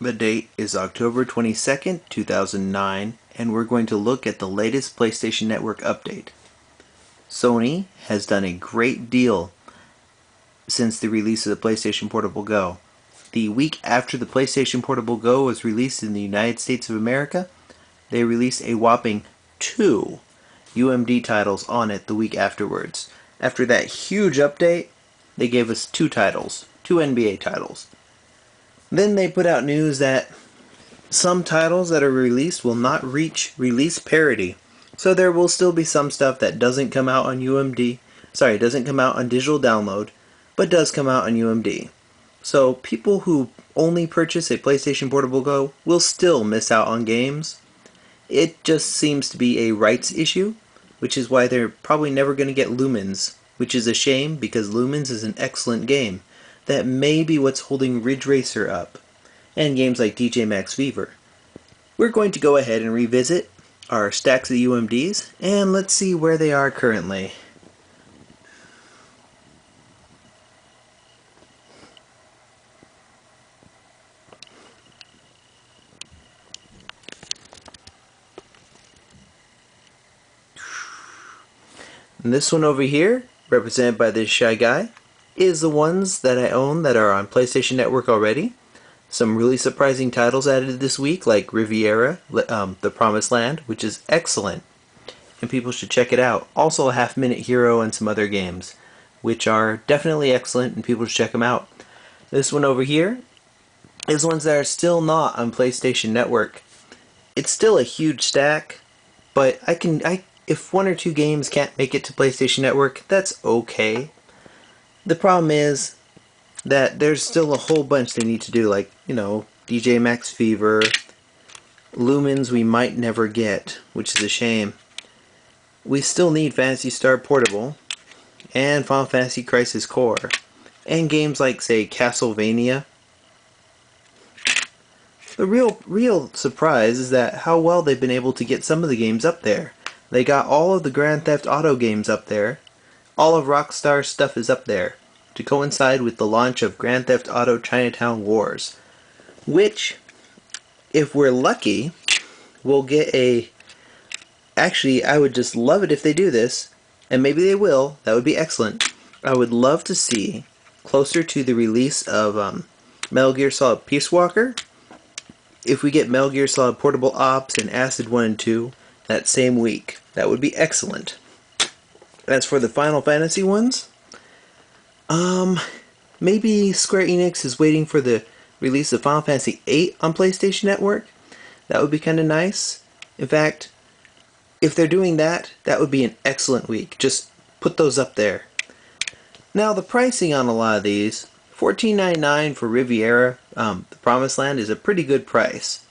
The date is October 22nd, 2009, and we're going to look at the latest PlayStation Network update. Sony has done a great deal since the release of the PlayStation Portable Go. The week after the PlayStation Portable Go was released in the United States of America, they released a whopping 2 UMD titles on it the week afterwards. After that huge update, they gave us 2 titles, 2 NBA titles. Then they put out news that some titles that are released will not reach release parity. So there will still be some stuff that doesn't come out on doesn't come out on digital download, but does come out on UMD. So people who only purchase a PlayStation Portable Go will still miss out on games. It just seems to be a rights issue, which is why they're probably never going to get Lumens, which is a shame because Lumens is an excellent game. That may be what's holding Ridge Racer up, and games like DJ Max Fever. We're going to go ahead and revisit our stacks of UMDs, and let's see where they are currently. And this one over here, represented by this shy guy, is the ones that I own that are on PlayStation Network already. Some really surprising titles added this week, like Riviera, The Promised Land, which is excellent, and people should check it out. Also, a Half Minute Hero and some other games, which are definitely excellent, and people should check them out. This one over here is ones that are still not on PlayStation Network. It's still a huge stack, but if 1 or 2 games can't make it to PlayStation Network, that's okay. The problem is that there's still a whole bunch they need to do, like, DJ Max Fever, Lumens we might never get, which is a shame. We still need Phantasy Star Portable, and Final Fantasy Crisis Core, and games like, say, Castlevania. The real surprise is that how well they've been able to get some of the games up there. They got all of the Grand Theft Auto games up there. All of Rockstar's stuff is up there to coincide with the launch of Grand Theft Auto Chinatown Wars, which, if we're lucky, we'll get a... Actually, I would just love it if they do this, and maybe they will. That would be excellent. I would love to see, closer to the release of Metal Gear Solid Peace Walker, if we get Metal Gear Solid Portable Ops and Acid 1 and 2 that same week. That would be excellent. As for the Final Fantasy ones, maybe Square Enix is waiting for the release of Final Fantasy VIII on PlayStation Network. That would be kind of nice. In fact, if they're doing that, that would be an excellent week. Just put those up there. Now, the pricing on a lot of these, $14.99 for Riviera, The Promised Land, is a pretty good price.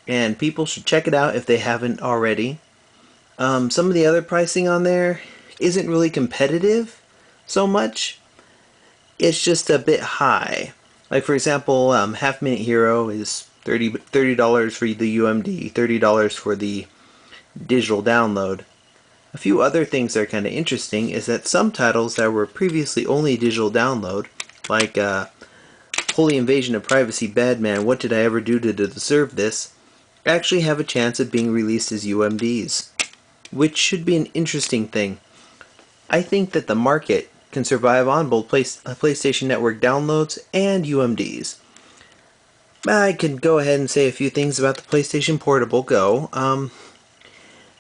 And people should check it out if they haven't already. Some of the other pricing on there isn't really competitive so much. It's just a bit high. Like, for example, Half Minute Hero is $30 for the UMD, $30 for the digital download. A few other things that are kind of interesting is that some titles that were previously only digital download, like Holy Invasion of Privacy Badman, What Did I Ever Do to Deserve This, actually have a chance of being released as UMDs, which should be an interesting thing. I think that the market can survive on both PlayStation Network downloads and UMDs. I can go ahead and say a few things about the PlayStation Portable Go.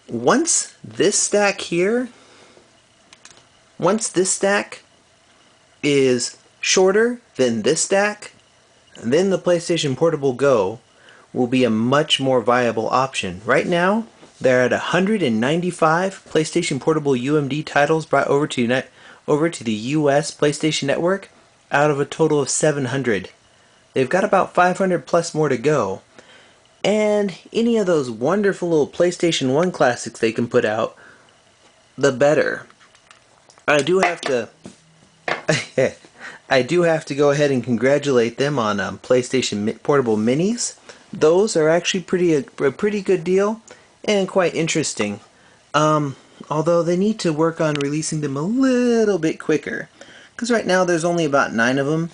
Once this stack is shorter than this stack, then the PlayStation Portable Go will be a much more viable option. Right now, they're at 195 PlayStation Portable UMD titles brought over to the US PlayStation Network out of a total of 700. They've got about 500 plus more to go. And any of those wonderful little PlayStation 1 classics they can put out, the better. I do have to go ahead and congratulate them on PlayStation Portable Minis. Those are actually a pretty good deal and quite interesting. Although they need to work on releasing them a little bit quicker, because right now there's only about 9 of them,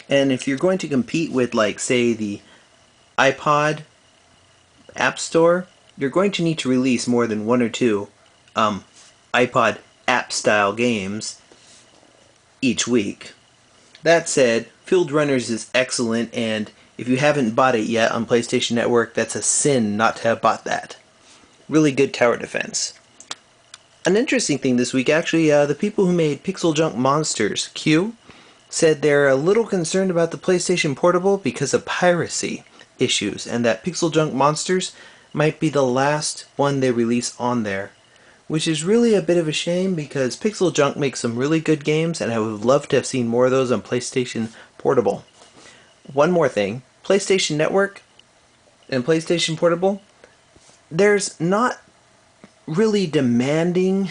and if you're going to compete with, like, say, the iPod App Store, you're going to need to release more than one or two iPod app style games each week. That said, Field Runners is excellent, and if you haven't bought it yet on PlayStation Network, that's a sin not to have bought that. Really good tower defense. An interesting thing this week, actually, the people who made Pixel Junk Monsters, Q, said they're a little concerned about the PlayStation Portable because of piracy issues, and that Pixel Junk Monsters might be the last one they release on there. Which is really a bit of a shame because Pixel Junk makes some really good games, and I would love to have seen more of those on PlayStation Portable. One more thing, PlayStation Network and PlayStation Portable, there's not really demanding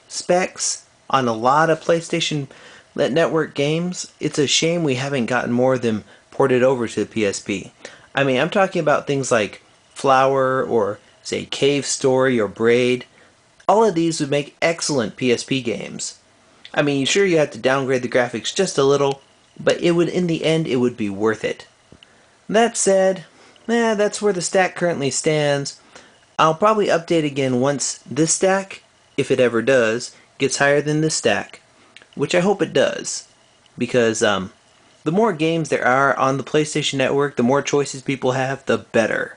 specs on a lot of PlayStation Network games. It's a shame we haven't gotten more of them ported over to the PSP. I mean, I'm talking about things like Flower or, say, Cave Story or Braid. All of these would make excellent PSP games. I mean, sure, you have to downgrade the graphics just a little, but it would, in the end, it would be worth it. That said, that's where the stack currently stands. I'll probably update again once this stack, if it ever does, gets higher than this stack, which I hope it does, because the more games there are on the PlayStation Network, the more choices people have, the better.